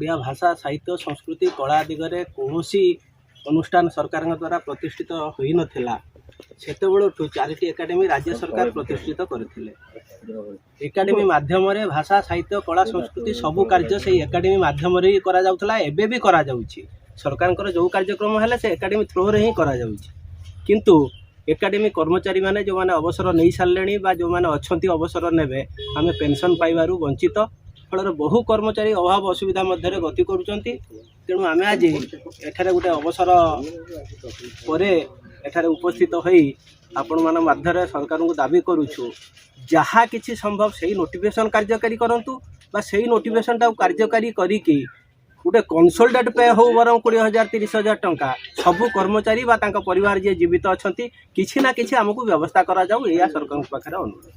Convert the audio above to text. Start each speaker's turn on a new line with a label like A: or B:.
A: ओडिया भाषा साहित्य संस्कृति कला दिगरे कौनसी अनुष्ठान सरकार द्वारा प्रतिष्ठित हो नाला से चारिटी एकाडेमी राज्य सरकार प्रतिष्ठित करते एकाडेमी माध्यम भाषा साहित्य कला संस्कृति सबू कार्य से एकाडेमी माध्यम एबे भी करा जाउछि सरकार जो कार्यक्रम है से एकाडेमी थ्रो रे ही करा जाउछि किंतु एकाडेमी कर्मचारी माने जो माने अवसर नहीं सारे जो माने अच्छी अवसर ने आम पेंशन पाइबारू वंचित फल बहु कर्मचारी अभाव असुविधा मध्य गति करुँच तेणु आम आज एठारे गोटे अवसर पर एठारे उपस्थित होई आपण मान माध्यम सरकार को दाबी करुछु जहाँ किछि संभव से नोटिफिकेशन कार्यकारी करंतु बा से नोटिफिकेशन कार्यकारी करिकी गोटे कंसल्टेट पे हो बरम 20,000 30,000 टंका सबू कर्मचारी बा तांका परिवार जे जीवित अच्छा किछि ना किछि आमको व्यवस्था करा जाऊ या सरकार पाखरे अनुरोध।